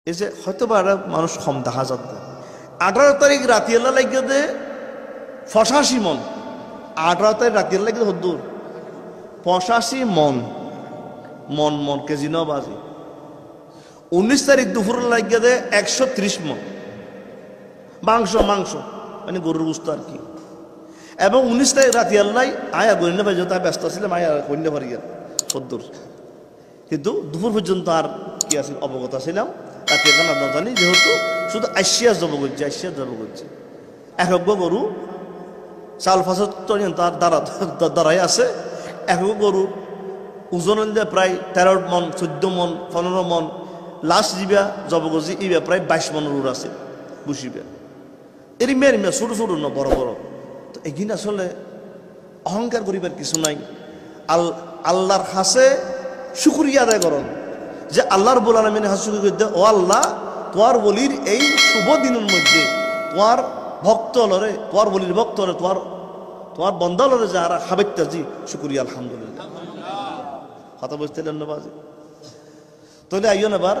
এই যে হয়তো বা মানুষ কম দেখা যাচ্ছে 18 তারিখ রাতিয়াল্লা লাগিয়ে দে 85 মন 18 তারিখ রাতিয়াল্লা লাগিয়ে হদ্দুর 85 মন মন মন কেজি ন বাজি 19 তারিখ দুপুর লাগিয়ে দে 130 মন মাংস মাংস মানে গরুর গোশত আর কি। এবং 19 তারিখ রাতিয়াল্লাই আয়া গণ্য ভাই যত ব্যস্ত ছিলাম আয়া গণ্য ভারি হদ্দুর, কিন্তু দুপুর পর্যন্ত আর কি আছে অবগত ছিলাম। তাকে এখন আমরা জানি যেহেতু শুধু আইসিয়া জব করছে এক গরু চাল ফাঁসত তার দাঁড়াই আছে। এক গরু ওজন প্রায় 13 মন 14 মন 15 মন লাস্ট যিবা জবগজি ইবা প্রায় 22 মনের উড় আছে বুঝিবে এরিমিয়া এরিমিয়া ছোট ছোট ন বড় বড়। তো এগিন আসলে অহংকার করিবার কিছু নাই। আল্লাহর হাসে শুকরিয়া আদায় করুন যে আল্লাহর রব্বুল আলামিনের হাসে শুকরিয়া করতে, ও আল্লাহ তোমার বলির এই শুভ দিনের মধ্যে তোমার ভক্ত লরে তোমার বলির ভক্ত লরে তোমার বন্দা লরে যারা হাবেত্তাজি শুকরিয়া আলহামদুলিল্লাহ কথা বুঝতে ধন্যবাদ। তাহলে আইন এবার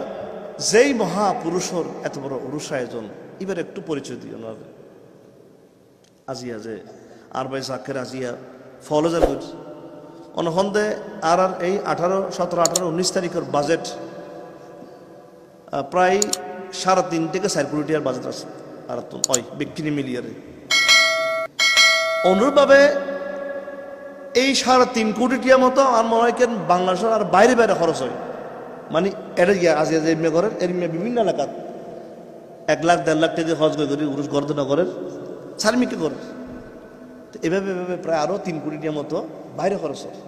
যেই মহাপুরুষের এত বড় উরুষ আয়োজন এবার একটু পরিচয় দিও না আজিয়া যে আর ভাই জাকের আজিয়া ফলজার করছে অনহন্দে আর এই 18, 17, 18, 19 তারিখের বাজেট প্রায় 3.5 থেকে 4 কোটি টাকার বাজেট আছে আর তো ওই বিক্রি মিলিয়ারে অনুরূপভাবে এই 3.5 কোটি টাকার মতো আর মনে হয় বাংলাদেশের আর বাইরে বাইরে খরচ হয়। মানে এটা গিয়া আজিয়া যে এমনি করেন এমনি বিভিন্ন এলাকাত 1 লাখ 1.5 লাখ টাকা খরচ করে উরুষ গর্দনগরের সার্মিকে করে এভাবে এভাবে প্রায় আরো 3 কোটি টাকার মতো বাইরে খরচ হয়।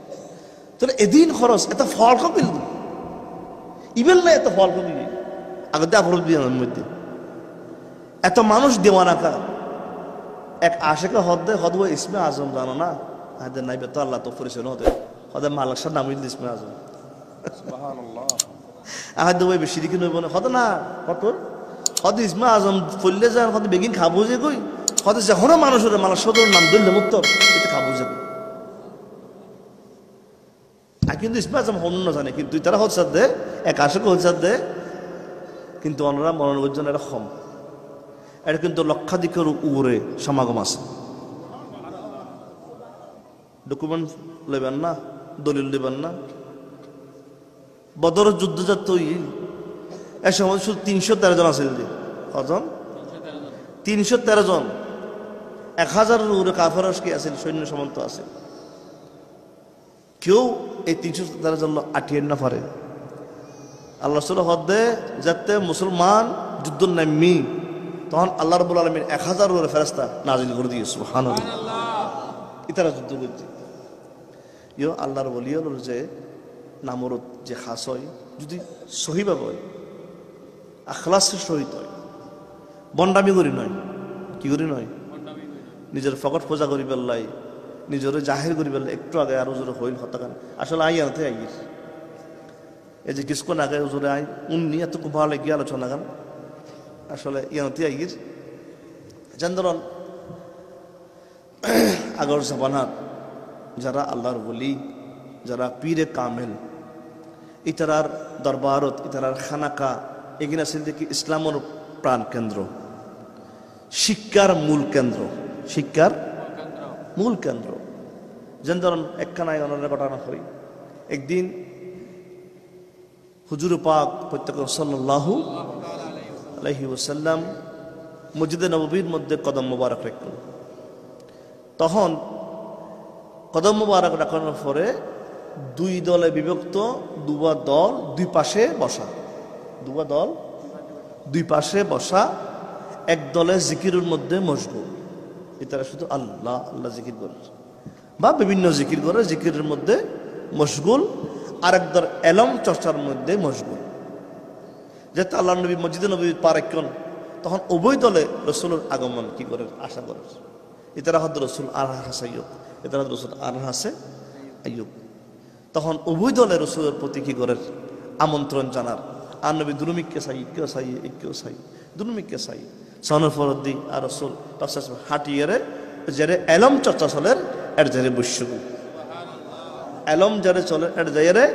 তাহলে এদিন খরচ এত ফল কমিল ইবেল না এত ফল কমিল আগতে আপরোধ বিয়ানের মধ্যে এত মানুষ দেওয়ানাকা এক আশেকা হদে হদব ইসমে আজম জানো না হাতে নাই বেতো আল্লাহ তো পরিচয় হতে হদে মালাকসার নাম হইল ইসমে আজম আহাদ ওই বেশি দিকে নইব না হদ না কত হদ ইসমে আজম ফুললে যান হদ বেগিন খাবো যে কই হদে যখন মানুষের মালা সদর নাম দইলে মুক্ত এতে খাবো যে কিন্তু ইসমে আজম হন না জানে কিন্তু তারা হচ্ছে দে এক আশেকে হচ্ছে দে কিন্তু অনরা মনোরঞ্জন এটা কম এটা কিন্তু লক্ষাধিকের উপরে সমাগম আছে। ডকুমেন্ট লেবেন না দলিল লেবেন না বদর যুদ্ধযাত্রা এ সময় শুধু 313 জন আছে কজন 313 জন 1000-এর উপরে কাফের কি আছে সৈন্য সামন্ত আছে কেউ এই 313 জন আটিয়ে না পারে। আল্লাহ রাসূল হদে যাতে মুসলমান যুদ্ধ নামি তখন আল্লাহ রাব্বুল আলামিন 1000 এর ফেরেশতা নাজিল করে দিয়ে সুবহানাল্লাহ ইতারা যুদ্ধ করছে ইয়ো আল্লাহর ওলি হলো যে নামরত যে খাস হয় যদি সহিভাবে হয় আখলাসের সহিত হয় বন্ডামি করি নয় কি করি নয় নিজের ফকট পূজা করি পেলাই নিজের জাহির করি পেলাই একটু আগে আরো জোরে হইল হত্যাকান আসলে আই আনতে আইস এই যে কিছুক্ষণ আগে জোরে আই উন্নি এত খুব ভালো গিয়ে আলোচনা গান আসলে ইয়ানতে আইস চন্দ্রন আগর জবানাত যারা আল্লাহর বলি যারা পীরে কামেল ইতারার দরবারত ইতারার খানাকা এগিনা সিদ্দিকি ইসলামের প্রাণ কেন্দ্র শিক্ষার মূল কেন্দ্র শিক্ষার মূল কেন্দ্র যেন ধরুন একখানায় অনন্য ঘটনা হয় একদিন হুজুর পাক প্রত্যেক সাল্লাল্লাহু আলাইহি ওয়াসাল্লাম মসজিদে নববীর মধ্যে কদম মোবারক রাখলেন। তখন কদম মোবারক রাখানোর পরে 2 দলে বিভক্ত দুবা দল দুই পাশে বসা দুবা দল দুই পাশে বসা এক দলে জিকিরের মধ্যে মশগুল এটারা শুধু আল্লাহ আল্লাহ জিকির করে বা বিভিন্ন জিকির করে জিকিরের মধ্যে মশগুল আরেক দল এলম চর্চার মধ্যে মশগুল যেহেতু আল্লাহ নবী মসজিদে নবী পারেক্ষণ তখন উভয় দলে রসুলের আগমন কি করে আশা করে এটারা হদ রসুল আর হাসে আইয়ুব এটারা রসুল আর হাসে আইয়ুব তখন উভয় দলে রসুলের প্রতি কি করে আমন্ত্রণ জানার আর নবী দুরুমিককে চাই কেউ চাই কেউ চাই দুরুমিককে চাই সনর ফরদ্দি আর রসুল হাঁটিয়ে যারে এলম চর্চা চলের এর যারে বৈশ্যগুল এলম যারে চলে এর যারে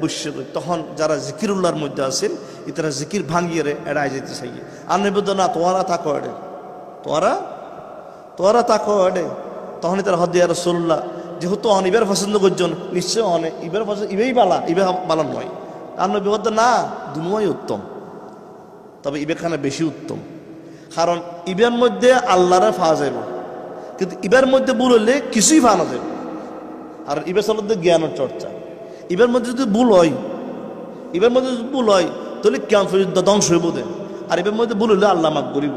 বৈশ্যগুল তখন যারা জিকিরুল্লাহর মধ্যে আছেন ইতারা জিকির ভাঙিয়ে রে এড়াই যেতে চাই আর নেবে না তোরা থাকো এডে তোরা থাকো এডে তখন তারা হদিয়া রাসূলুল্লাহ যেহেতু ইবের পছন্দ করছেন নিশ্চয় অনেক ইবের পছন্দ ইবেই বালা ইবে বালা নয় আর নবী বলতে না দুনোই উত্তম তবে ইবেখানে বেশি উত্তম কারণ ইবের মধ্যে আল্লাহরে পাওয়া যাব কিন্তু ইবের মধ্যে ভুল হলে কিছুই পাওয়া যাবে আর ইবের চলতে জ্ঞানের চর্চা ইবের মধ্যে যদি ভুল হয় তাহলে কেমন পর্যন্ত ধ্বংস হইব দে আর এবার মধ্যে ভুল হইলে আল্লাহ মাফ করিব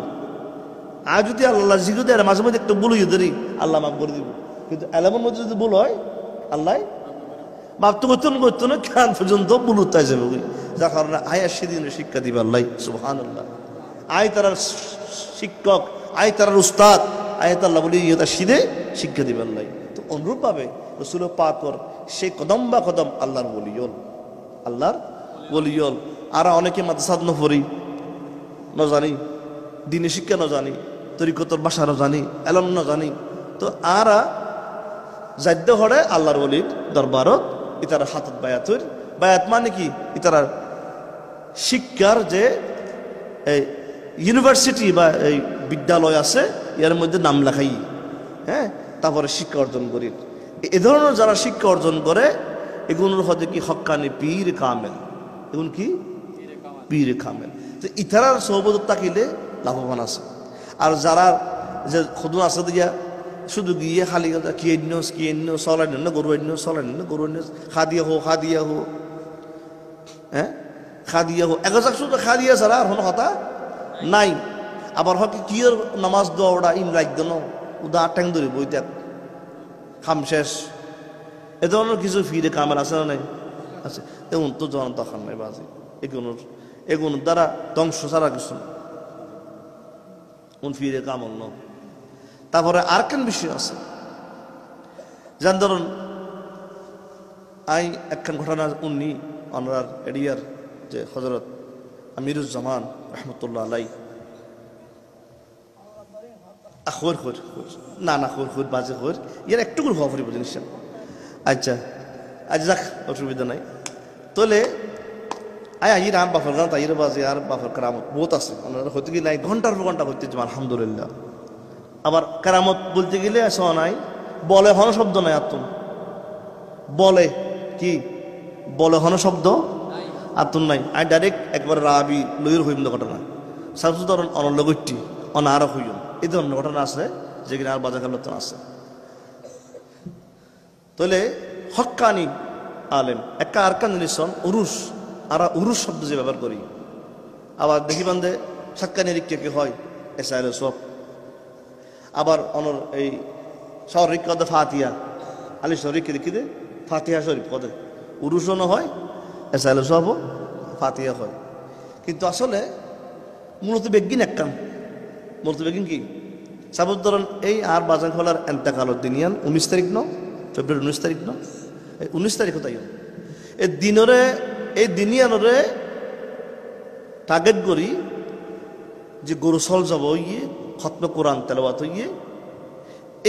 আর যদি আল্লাহ জিজ্ঞেস দেয় মাঝে মধ্যে একটা ভুল হইয়ে দেরি আল্লাহ মাফ করে দিব কিন্তু এলামের মধ্যে যদি ভুল হয় আল্লাহ মাফ তো করতো না কেমন পর্যন্ত ভুল উত্তায় যাবে যার কারণে আয়া সেদিনে শিক্ষা দিবে আল্লাহ সুবহানাল্লাহ আয় তার শিক্ষক আয় তার উস্তাদ আয় তাল্লাহ বলি ইয়ে সিদে শিক্ষা দিবে আল্লাহ তো অনুরূপভাবে রসুল পাকর সেই কদম বা কদম আল্লাহর বলিয়ল আর অনেকে মাদ্রাসাত নফরি ন জানি দিনে শিক্ষা ন জানি তরিকতর ভাষা ন জানি এলম ন জানি তো আরা যাদ্য হরে আল্লাহর বলির দরবারত ইতারা হাতত বায়াত মানে কি ইতারা শিক্ষার যে ইউনিভার্সিটি বা এই বিদ্যালয় আছে এর মধ্যে নাম লেখাই হ্যাঁ তারপরে শিক্ষা অর্জন করি এ ধরনের যারা শিক্ষা অর্জন করে এগুলোর হতে কি হক্কানি পীর কামেল এগুলো কি পীর কামেল তো ইতারার সহবত তাকিলে লাভবান আছে আর যারা যে খুদু আছে দিয়া শুধু গিয়ে খালি কি চলাই না গরু খাদিয়া হো হ্যাঁ খাদিয়া হো একজাক শুধু খাদিয়া ছাড়া আর কোনো কথা নাই আবার হকি কিয়র নামাজ দৌড়া ইন রাখদ ন উদা ট্যাং ধরি বই দেখ খাম শেষ এ ধরনের কিছু ফিরে কামেল আছে না নাই আছে এগুন তো জন তখন নাই বাজে এগুলোর দ্বারা ধ্বংস ছাড়া কিছু কোন ফিরে কামল ন তারপরে আর কেন বিষয় আছে যেন ধরুন একখান ঘটনা উনি অনার এডিয়ার যে হজরত আমিরুজ্জামান রহমতুল্লাহ আলাই না খোর বাজে খোর ইয়ার একটু করে হওয়া ফুরিব জিনিস আচ্ছা যাক অসুবিধা নাই তোলে আইর আর বাফর গান তাইর বাজে আর বাফর কারামত বহুত আছে হইতে গেলে ঘন্টার পর ঘন্টা হইতে আলহামদুলিল্লাহ আবার কারামত বলতে গেলে নাই বলে হন শব্দ নাই আত্ম বলে কি বলে হন শব্দ আত্ম নাই ডাইরেক্ট একবার রাবি লইর হইম ঘটনা সাবসুদরণ অনলগৈটি অনার হইম এই ধরনের ঘটনা আছে যেখানে আর বাজার কালতন আছে তাহলে হক্কানি আলেম একটা আরকান জিনিস উরুস আর উরুস শব্দ যে ব্যবহার করি আবার দেখি বান্ধে সাক্কানি রিক্কে হয় এসাইল সব আবার অনর এই শরিক কদে ফাতিয়া আলি শরিক রিকিদে ফাতিহা শরীফ কদে উরুসও হয় এসাইল সব ফাতিয়া হয় কিন্তু আসলে মূলত বেগিন একখান মূলত বেগিন কি সাবুদ ধরুন এই আর বাজার খোলার এন্তাকালর দিনিয়ান 19 তারিখ ন ফেব্রুয়ারি 19 তারিখ ন এই 19 তারিখ তাই এই দিনরে এই দিনিয়ানরে টার্গেট করি যে গরু সল যাব ইয়ে খতমে কোরআন তেলাওয়াত হইয়ে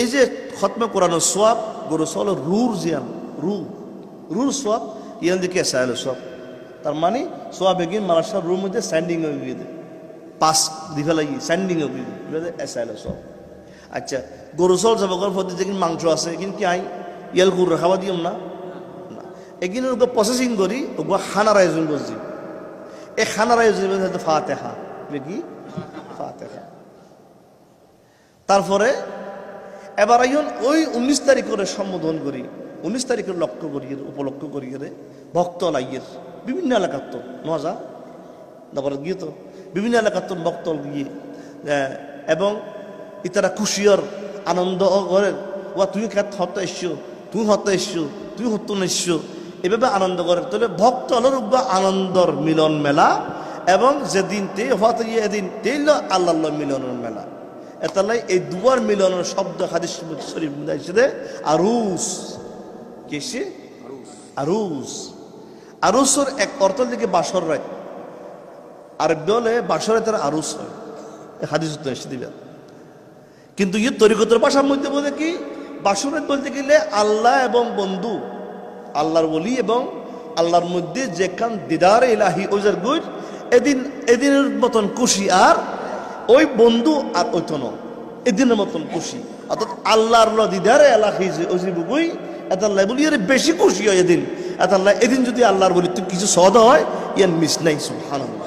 এই যে খতমে কোরআনের সোয়াব গরু সল রুর জিয়ান রুর সোয়াব ইয়ান দিকে এসাইল সব তার মানে সোয়াব এগিন মারাশা রুর মধ্যে স্যান্ডিং হয়ে গিয়ে পাস দিকে লাগি স্যান্ডিং হয়ে গিয়ে এসাইল সব আচ্ছা গরু সল যাব গরু ফতে যেদিন মাংস আছে কিন্তু কি আই ইয়াল গরু খাওয়া দিম না এগিন ওকে প্রসেসিং করি ওকে খানার আয়োজন করছি এই খানার আয়োজন ফাতেহা কি ফাতেহা তারপরে এবার আইন ওই 19 তারিখ করে সম্বোধন করি 19 তারিখের লক্ষ্য করিয়ে উপলক্ষ করিয়ে ভক্ত লাইয়ের বিভিন্ন এলাকার তো মজা তারপরে গিয়ে তো বিভিন্ন এলাকার তো ভক্ত গিয়ে এবং ইতারা খুশিয়ার আনন্দ করে ওয়া তুই হত্যা এসছো তুই হত্যা এসছো তুই হত্যা এসছো এভাবে আনন্দ করে তাহলে ভক্ত অলরূপ আনন্দর মিলন মেলা এবং যেদিন তে হতে এদিন তেইল আল্লাহ মিলনের মেলা এতালাই এই দুয়ার মিলনের শব্দ হাদিস শরীফ হিসেবে আরুস কেসে আরুসের এক অর্থ থেকে বাসর রায় আরব বলে বাসরে তার আরুস হয় হাদিস এসে দিবে কিন্তু ইয়ে তরিকতের ভাষার মধ্যে বলে কি বাসরের বলতে গেলে আল্লাহ এবং বন্ধু আল্লাহর ওলি এবং আল্লাহর মধ্যে যেখান দিদার ইলাহি ওজার গুড এদিনের মতন খুশি আর ওই বন্ধু আর ওই তো এদিনের মতন খুশি অর্থাৎ আল্লাহর দিদারে এলাকি অজিবুই এতাল্লাহ বলি এর বেশি খুশি হয় এদিন এতাল্লাহ এদিন যদি আল্লাহর বলি তুই কিছু সদ হয় ইয়ান মিস নাই সুবহানাল্লাহ